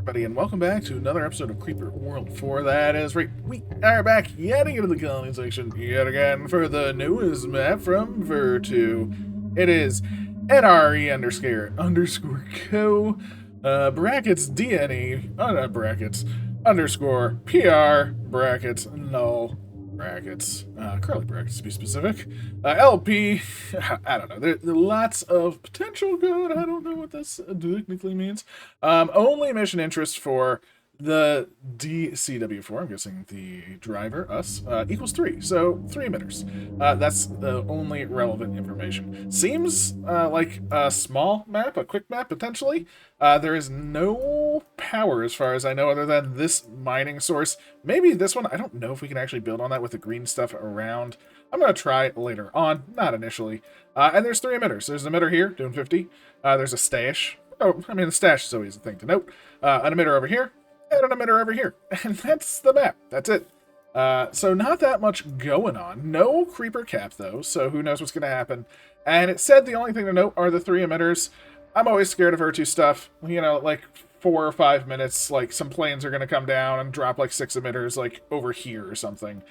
Everybody, and welcome back to another episode of Creeper World 4. That is right, we are back yet again in the colony section, yet again for the newest map from Vertu. It is NRE underscore co brackets DNE, not brackets, underscore PR brackets null brackets, curly brackets to be specific, LP, I don't know, there are lots of potential good, I don't know what this technically means, only mission interest for the DCW4, I'm guessing the driver, us, equals 3, so 3 emitters. That's the only relevant information. Seems like a small map, a quick map, potentially. There is no power, as far as I know, other than this mining source. Maybe this one, I don't know if we can actually build on that with the green stuff around. I'm going to try later on, not initially. And there's 3 emitters. There's an emitter here, doing 50. There's a stash. Oh, I mean, the stash is always a thing to note. An emitter over here, and an emitter over here. And that's the map. That's it. So not that much going on. No creeper cap, though, so who knows what's going to happen. And it said the only thing to note are the 3 emitters. I'm always scared of Vertu stuff. You know, like 4 or 5 minutes, like some planes are going to come down and drop like 6 emitters, like over here or something.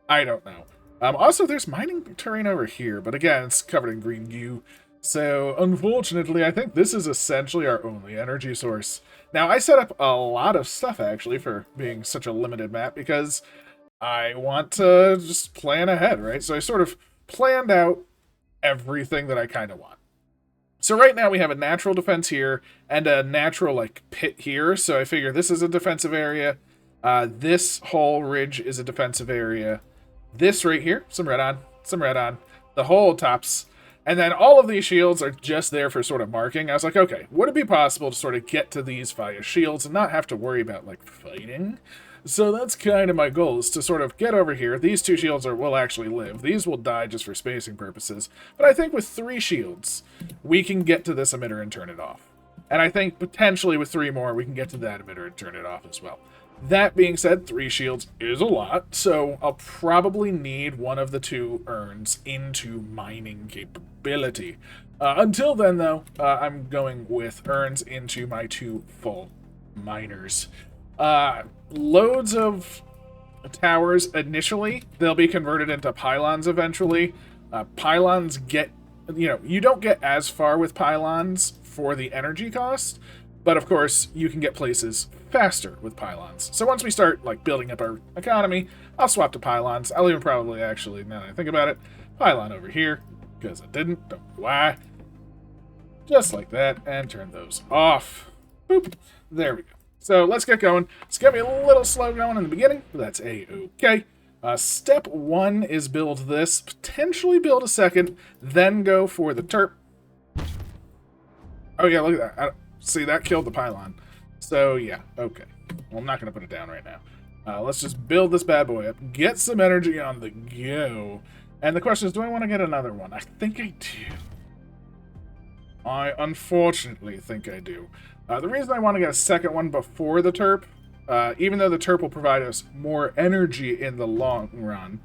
I don't know. Also, there's mining terrain over here, but again, it's covered in green goo. So, unfortunately, I think this is essentially our only energy source. Now, I set up a lot of stuff, actually, for being such a limited map, because I want to just plan ahead, right? So I sort of planned out everything that I kind of want. So right now we have a natural defense here, and a natural, like, pit here, so I figure this is a defensive area. This whole ridge is a defensive area. This right here, some red on, the whole tops. And then all of these shields are just there for sort of marking. I was like, okay, would it be possible to sort of get to these via shields and not have to worry about, like, fighting? So that's kind of my goal, is to sort of get over here. These 2 shields will actually live. These will die just for spacing purposes. But I think with 3 shields, we can get to this emitter and turn it off. And I think potentially with 3 more, we can get to that emitter and turn it off as well. That being said, 3 shields is a lot, so I'll probably need one of the 2 urns into mining capability. Until then, though, I'm going with urns into my 2 full miners. Loads of towers initially. They'll be converted into pylons eventually. Pylons get, you don't get as far with pylons for the energy cost, but of course, you can get places faster with pylons. So once we start, like, building up our economy, I'll swap to pylons. I'll even probably, actually, now that I think about it, pylon over here, because I didn't, don't know why. Just like that, and turn those off. Boop. There we go. So let's get going. It's going to be a little slow going in the beginning, but that's A-okay. Step 1 is build this, potentially build a second, then go for the terp. Oh yeah, look at that. See, that killed the pylon. So, yeah, okay. Well, I'm not going to put it down right now. Let's just build this bad boy up. Get some energy on the go. And the question is, do I want to get another one? I think I do. I unfortunately think I do. The reason I want to get a second one before the terp, even though the terp will provide us more energy in the long run,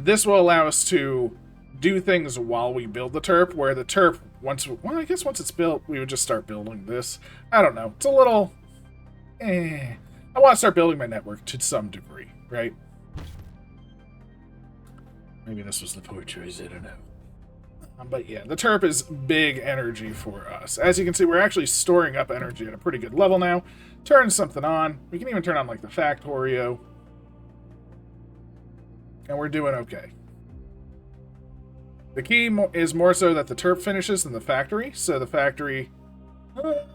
this will allow us to do things while we build the terp, where the terp, I guess once it's built, we would just start building this. I don't know. It's a little, I want to start building my network to some degree, right? Maybe this was the poor choice, I don't know. But yeah, the terp is big energy for us. As you can see, we're actually storing up energy at a pretty good level now. Turn something on. We can even turn on, like, the Factorio. And we're doing okay. The key is more so that the terp finishes than the factory, so the factory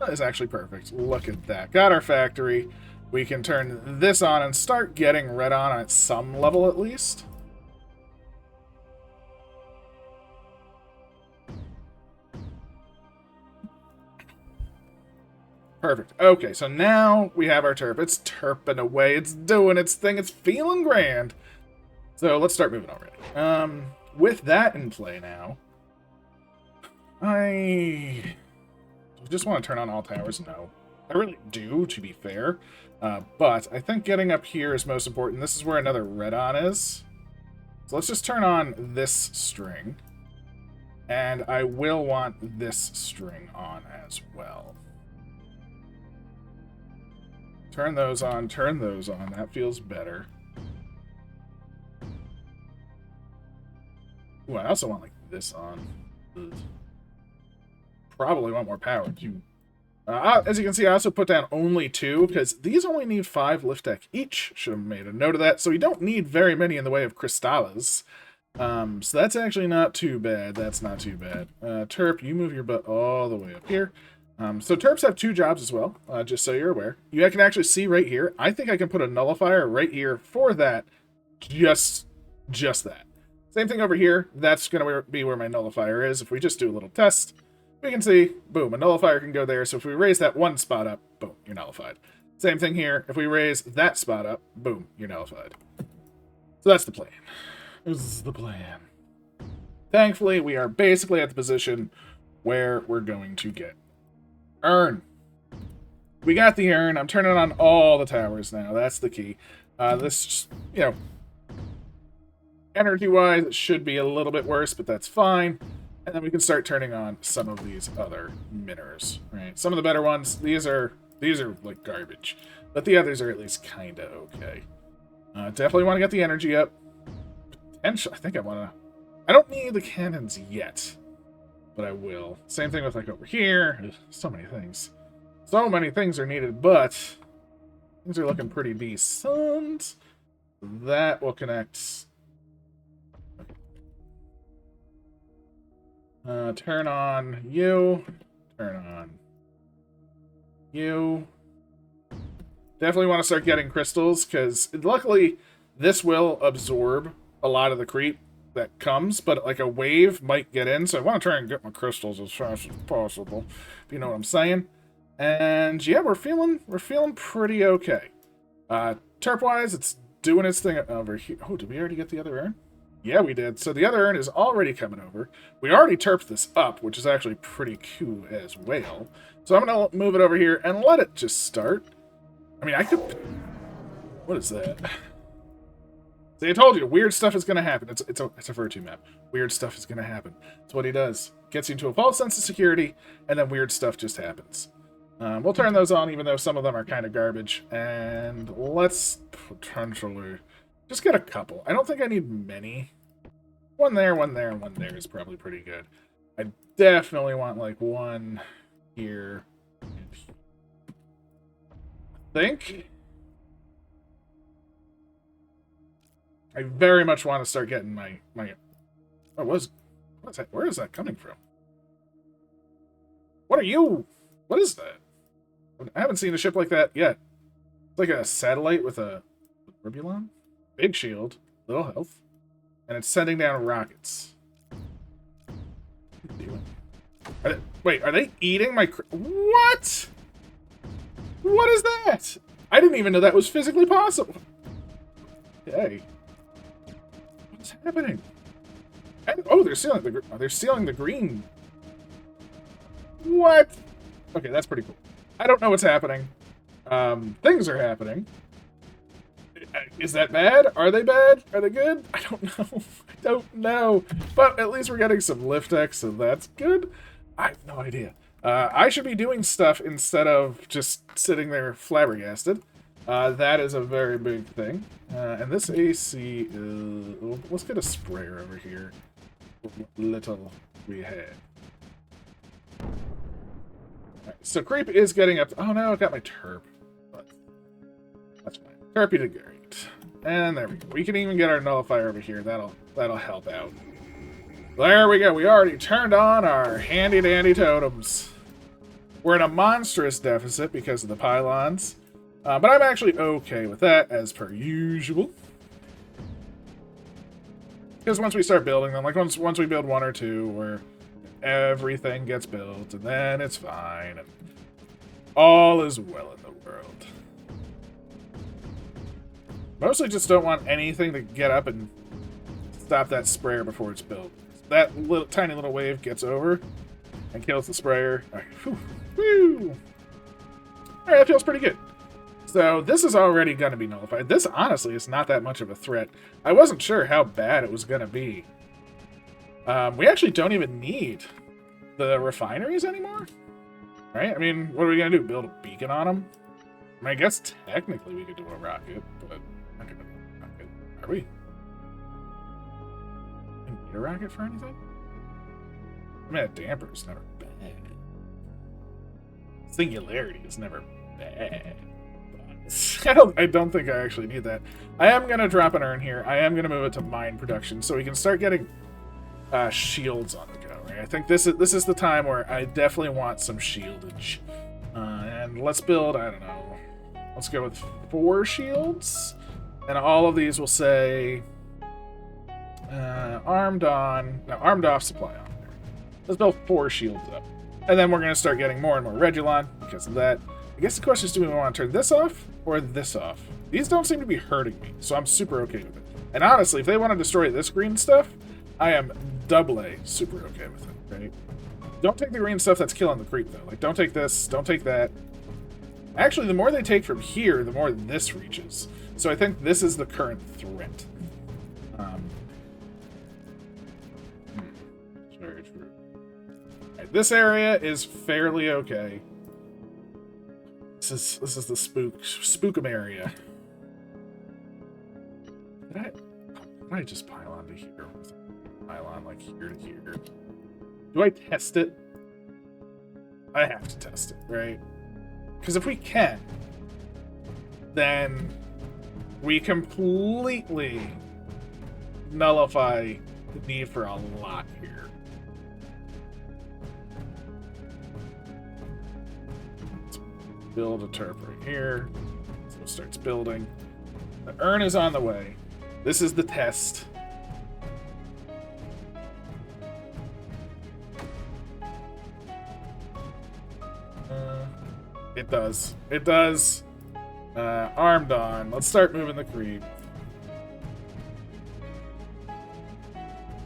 is actually perfect. Look at that. Got our factory. We can turn this on and start getting red on at some level at least. Perfect. Okay, so now we have our terp. It's terping away. It's doing its thing. It's feeling grand. So let's start moving already. With that in play now, I just want to turn on all towers. No, I really do, to be fair. But I think getting up here is most important. This is where another red on is. So let's just turn on this string. And I will want this string on as well. Turn those on, turn those on. That feels better. Ooh, I also want, like, this on. Ugh. Probably want more power. As you can see, I also put down only 2, because these only need 5 lift deck each. Should have made a note of that. So we don't need very many in the way of crystallas. So that's actually not too bad. That's not too bad. Terp, you move your butt all the way up here. So Terps have 2 jobs as well, just so you're aware. You can actually see right here. I think I can put a nullifier right here for that. Just that. Same thing over here. That's going to be where my nullifier is. If we just do a little test, we can see, boom, a nullifier can go there. So if we raise that 1 spot up, boom, you're nullified. Same thing here. If we raise that spot up, boom, you're nullified. So that's the plan. This is the plan. Thankfully, we are basically at the position where we're going to get urn. We got the urn. I'm turning on all the towers now. That's the key. This, you know, energy-wise, it should be a little bit worse, but that's fine. And then we can start turning on some of these other miners, right? Some of the better ones, these are like garbage, but the others are at least kind of okay. Definitely want to get the energy up. Potential, I think I want to. I don't need the cannons yet, but I will. Same thing with like over here. So many things. So many things are needed, but things are looking pretty decent. That will connect. Turn on you. Turn on you. Definitely want to start getting crystals, because luckily this will absorb a lot of the creep that comes, but like a wave might get in, so I want to try and get my crystals as fast as possible, if you know what I'm saying. And yeah, we're feeling pretty okay. Terp-wise, it's doing its thing over here. Oh, did we already get the other urn? Yeah, we did. So the other urn is already coming over. We already terped this up, which is actually pretty cool as well. So I'm going to move it over here and let it just start. I mean, I could... What is that? See, I told you, weird stuff is going to happen. It's a Vertu map. Weird stuff is going to happen. That's what he does. Gets you into a false sense of security, and then weird stuff just happens. We'll turn those on, even though some of them are kind of garbage. And let's potentially just get a couple. I don't think I need many. One there, and one there is probably pretty good. I definitely want, like, one here. I think. I very much want to start getting my oh, what is that? Where is that coming from? What are you? What is that? I haven't seen a ship like that yet. It's like a satellite with a Ribulon. Big shield, little health, and it's sending down rockets. What are you doing? Wait, are they eating my... What? What is that? I didn't even know that was physically possible. Hey. What's happening? Oh, they're sealing the green. What? Okay, that's pretty cool. I don't know what's happening. Things are happening. Is that bad? Are they bad? Are they good? I don't know. I don't know. But at least we're getting some lift decks, so that's good. I have no idea. I should be doing stuff instead of just sitting there flabbergasted. That is a very big thing. And this AC is... Let's get a sprayer over here. What little we had. Right, so creep is getting up... Oh no, I got my terp. But that's fine. Terp, you did great. And there we go. We can even get our nullifier over here. That'll help out. There we go. We already turned on our handy-dandy totems. We're in a monstrous deficit because of the pylons. But I'm actually okay with that, as per usual. Because once we start building them, like once we build 1 or 2, where everything gets built, and then it's fine, and all is well in the world. Mostly just don't want anything to get up and stop that sprayer before it's built. That tiny little wave gets over and kills the sprayer. All right, whew, woo! All right, that feels pretty good. So this is already going to be nullified. This, honestly, is not that much of a threat. I wasn't sure how bad it was going to be. We actually don't even need the refineries anymore. Right? I mean, what are we going to do? Build a beacon on them? I guess technically we could do a rocket, but I'm not gonna do a rocket. Are we? Do we need a rocket for anything? I mean, a damper is never bad. Singularity is never bad. I don't think I actually need that. I am gonna drop an urn here. I am gonna move it to mine production so we can start getting shields on the go. Right? I think this is the time where I definitely want some shieldage. And let's build, I don't know, let's go with 4 shields. And all of these will say armed off, supply on. Let's build 4 shields up. And then we're going to start getting more and more Regulon because of that. I guess the question is, do we want to turn this off or this off? These don't seem to be hurting me, so I'm super okay with it. And honestly, if they want to destroy this green stuff, I am double A super okay with it, right? Don't take the green stuff that's killing the creep, though. Like, don't take this, don't take that. Actually, the more they take from here, the more this reaches. So I think this is the current threat. Very true. Right, this area is fairly okay. This is the spookum area. Did I just pile onto here? Pile on like here to here. Do I test it? I have to test it, right? Because if we can, then we completely nullify the need for a lot here. Let's build a turf right here. So it starts building. The urn is on the way. This is the test. It does. It does. Armed on. Let's start moving the creep.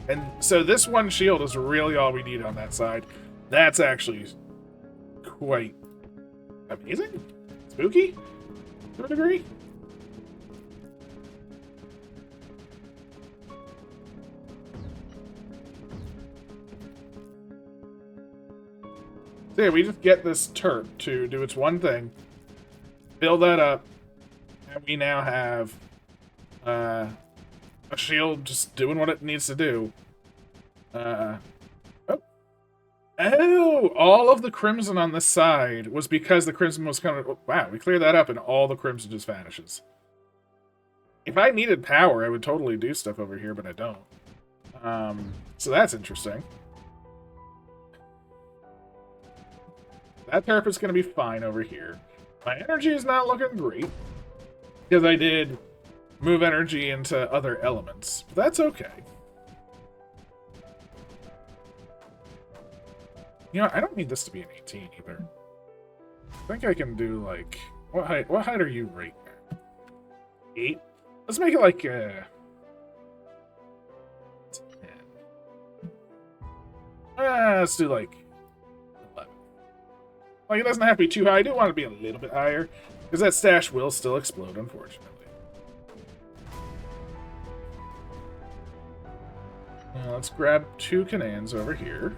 And so this one shield is really all we need on that side. That's actually quite amazing. Spooky, to a degree. So yeah, we just get this turret to do its one thing, build that up, and we now have a shield just doing what it needs to do. Oh, all of the crimson on this side was because the crimson was coming. Oh, wow, we clear that up and all the crimson just vanishes. If I needed power, I would totally do stuff over here, but I don't. So that's interesting. That turf is going to be fine over here. My energy is not looking great, because I did move energy into other elements. But that's okay. You know, I don't need this to be an 18 either. I think I can do, like... What height are you right now? 8? Let's make it like 10. Let's do like 11. Like, it doesn't have to be too high. I do want it to be a little bit higher, because that stash will still explode, unfortunately. Let's grab 2 Canans over here.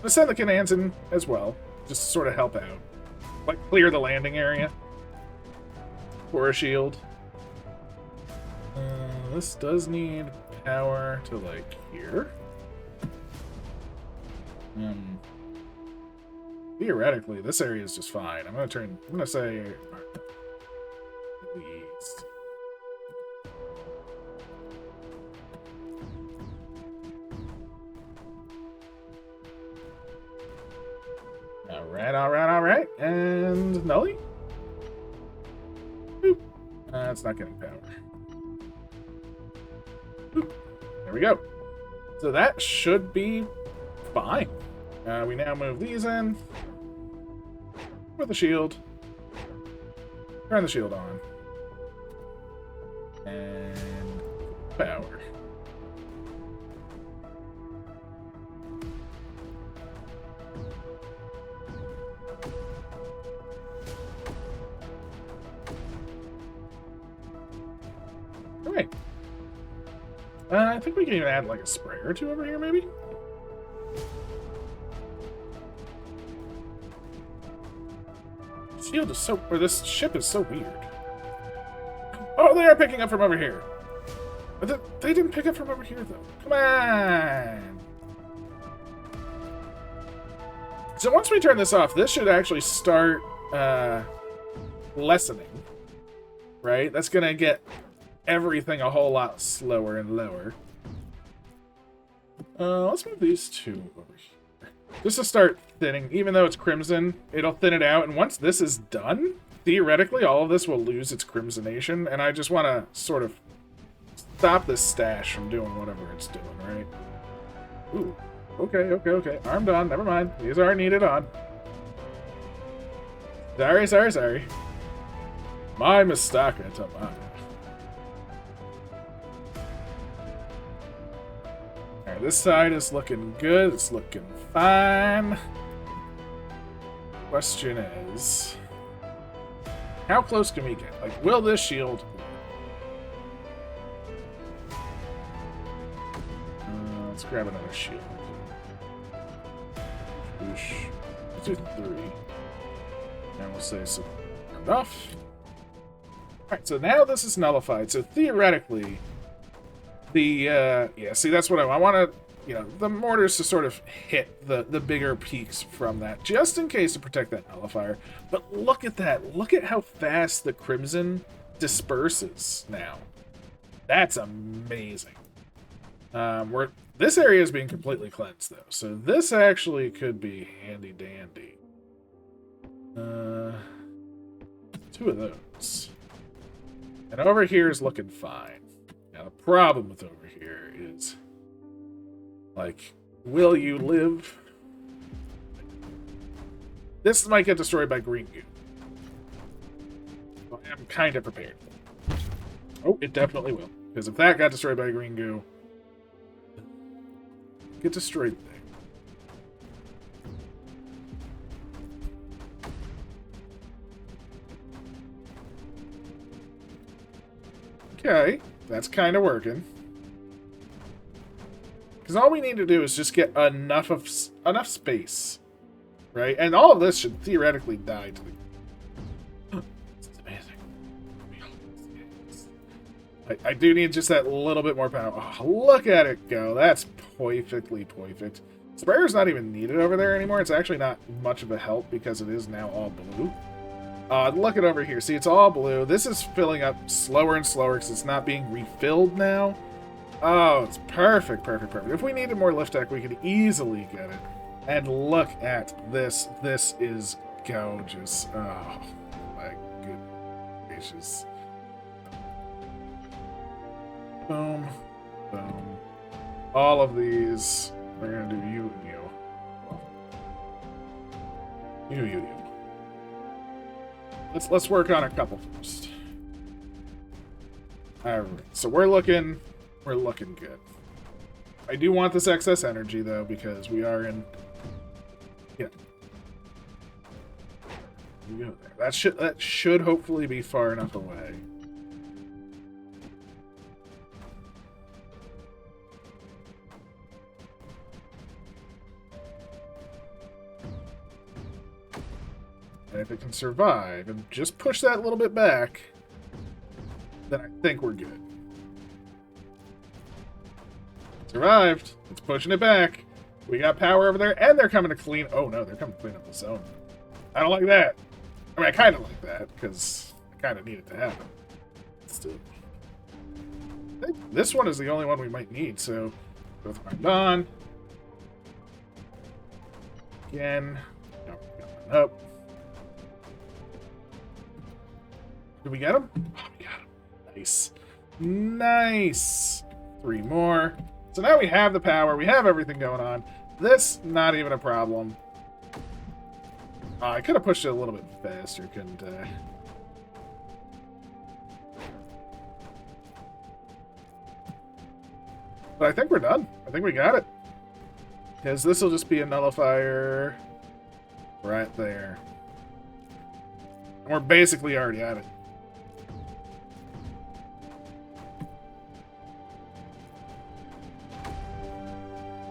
Let's send the Canans in as well, just to sort of help out. Like, clear the landing area for a shield. This does need power to, like, here. Theoretically, this area is just fine. I'm gonna say... Please. Alright. And Nully? Boop. It's not getting power. Boop. There we go. So that should be fine. We now move these in. With the shield. Turn the shield on. And power. Okay. I think we can even add like a spray or 2 over here, maybe? Shield is so... Or this ship is so weird. Oh, they are picking up from over here. But they didn't pick up from over here, though. Come on! So once we turn this off, this should actually start lessening. Right? That's going to get everything a whole lot slower and lower. Let's move these two over here. Just to start thinning. Even though it's crimson, it'll thin it out. And once this is done, theoretically, all of this will lose its crimsonation. And I just want to sort of stop this stash from doing whatever it's doing, right? Ooh. Okay. Armed on. Never mind. These aren't needed on. Sorry. My mistake, Tamara. Alright, this side is looking good. It's looking fine. Question is, how close can we get? Like, will this shield... let's grab another shield. Whoosh. Let's do 3. And we'll say so. Enough. Alright, so now this is nullified. So theoretically, the, yeah, see, that's what I want to, you know, the mortars to sort of hit the bigger peaks from that, just in case to protect that nullifier. But look at that. Look at how fast the crimson disperses now. That's amazing. This area is being completely cleansed, though, so this actually could be handy-dandy. 2 of those. And over here is looking fine. Now, the problem with over here is, like, will you live? This might get destroyed by green goo. Well, I'm kind of prepared. Oh, it definitely will. Because if that got destroyed by green goo, get destroyed thing. Okay, that's kind of working. Because all we need to do is just get enough space, right? And all of this should theoretically die to the... This is amazing. I do need just that little bit more power. Oh, look at it go. That's perfectly perfect. Sprayer's not even needed over there anymore. It's actually not much of a help because it is now all blue. Look at over here. See, it's all blue. This is filling up slower and slower because it's not being refilled now. Oh, it's perfect. If we needed more lift deck, we could easily get it. And look at this. This is gorgeous. Oh, my goodness gracious. Boom. Boom. All of these, we're going to do you and you. You. Let's work on a couple first. Alright, so we're looking good. I do want this excess energy though, because we are in, yeah. You go there. That should hopefully be far enough away. And if it can survive and just push that a little bit back, then I think we're good. Survived. It's pushing it back. We got power over there, and they're coming to clean... Oh, no, they're coming to clean up the zone. I don't like that. I mean, I kind of like that, because I kind of need it to happen. Still. I think this one is the only one we might need, so... Both armed on. Again. No, going up. Did we get him? Oh, we got him. Nice. Nice. 3 more. So now we have the power. We have everything going on. This, not even a problem. I could have pushed it a little bit faster, couldn't I? But I think we're done. I think we got it. Because this will just be a nullifier right there. And we're basically already at it.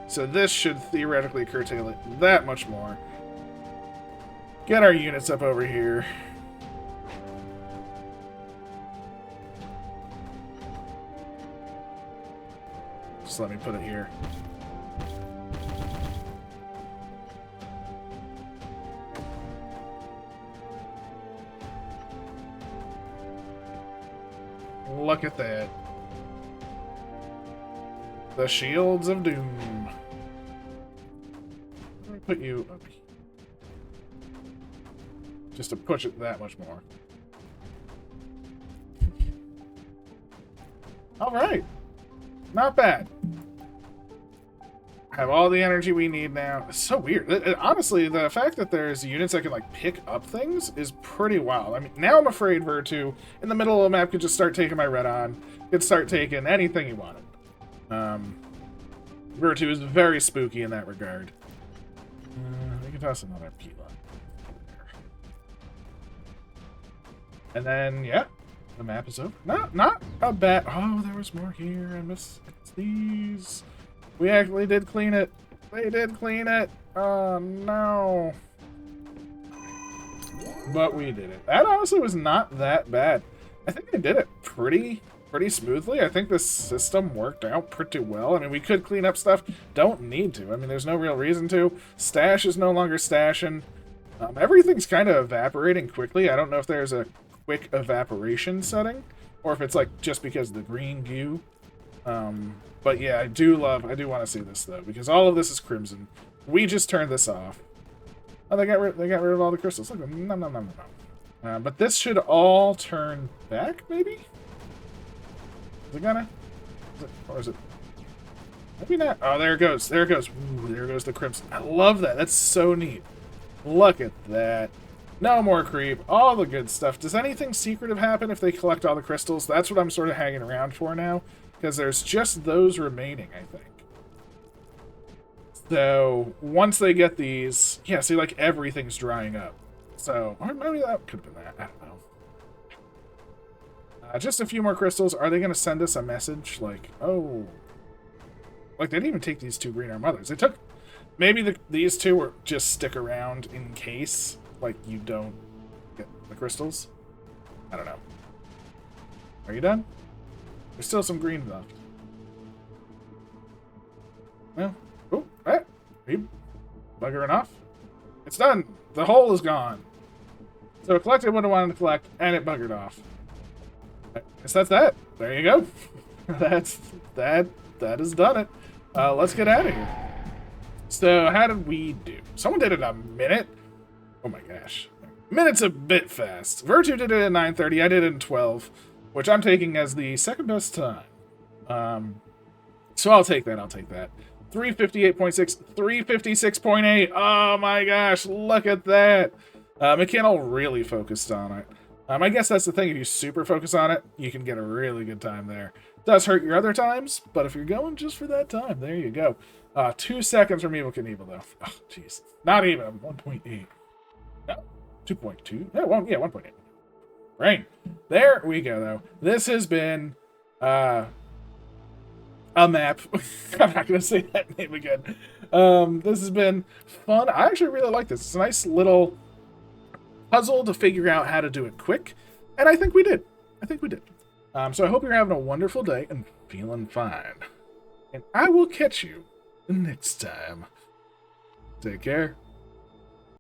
So this should theoretically curtail it that much more. get our units up over here. Just let me put it here. Look at that. The Shields of Doom. Let me put you up here. Just to push it that much more. Alright. Not bad. Have all the energy we need now. It's so weird. Honestly, the fact that there's units that can, like, pick up things is pretty wild. I mean, now I'm afraid Vertu, in the middle of the map, could just start taking my red on. Could start taking anything he wanted. Vertu is very spooky in that regard. We can toss another Pila. And then, yeah, the map is over. Not a bad... Oh, there was more here. I missed these. We actually did clean it. They did clean it. Oh, no. But we did it. That honestly was not that bad. I think they did it pretty smoothly. I think this system worked out pretty well. I mean, we could clean up stuff. Don't need to. I mean, there's no real reason to. Stash is no longer stashing. Everything's kind of evaporating quickly. I don't know if there's a quick evaporation setting, or if it's like just because of the green goo. But yeah, I do want to see this though, because all of this is crimson. We just turned this off. Oh, they got rid of all the crystals. Look, no. But this should all turn back, maybe? Is it gonna? Or is it? Maybe not. Oh, there it goes. There it goes. Ooh, there goes the crimson. I love that. That's so neat. Look at that. No more creep. All the good stuff. Does anything secretive happen if they collect all the crystals? That's what I'm sort of hanging around for now. Because there's just those remaining, I think. So, once they get these... Yeah, see, like, everything's drying up. So, or maybe that could have been that. I don't know. Just a few more crystals. Are they going to send us a message? Like, oh... Like, they didn't even take these two green arm mothers. They took... Maybe these two were just stick around in case, like, you don't get the crystals. I don't know. Are you done? There's still some green left. Well, oh, right. Are you buggering off? It's done. The hole is gone. So it collected what it wanted to collect, and it buggered off. I guess that's that. There you go. That has done it. Let's get out of here. So how did we do? Someone did it in a minute. Oh my gosh. Minute's a bit fast. Vertu did it at 9:30. I did it in 12. Which I'm taking as the second best time. So I'll take that. 358.6, 356.8. Oh my gosh, look at that. McKinnell really focused on it. I guess that's the thing. If you super focus on it, you can get a really good time there. Does hurt your other times, but if you're going just for that time, there you go. 2 seconds from Evil Knievel, though. Oh, jeez. Not even. 1.8. No, 2.2. Yeah, 1.8. Rain. There we go, though. This has been a map. I'm not going to say that name again. This has been fun. I actually really like this. It's a nice little puzzle to figure out how to do it quick. And I think we did. So I hope you're having a wonderful day and feeling fine. And I will catch you next time. Take care.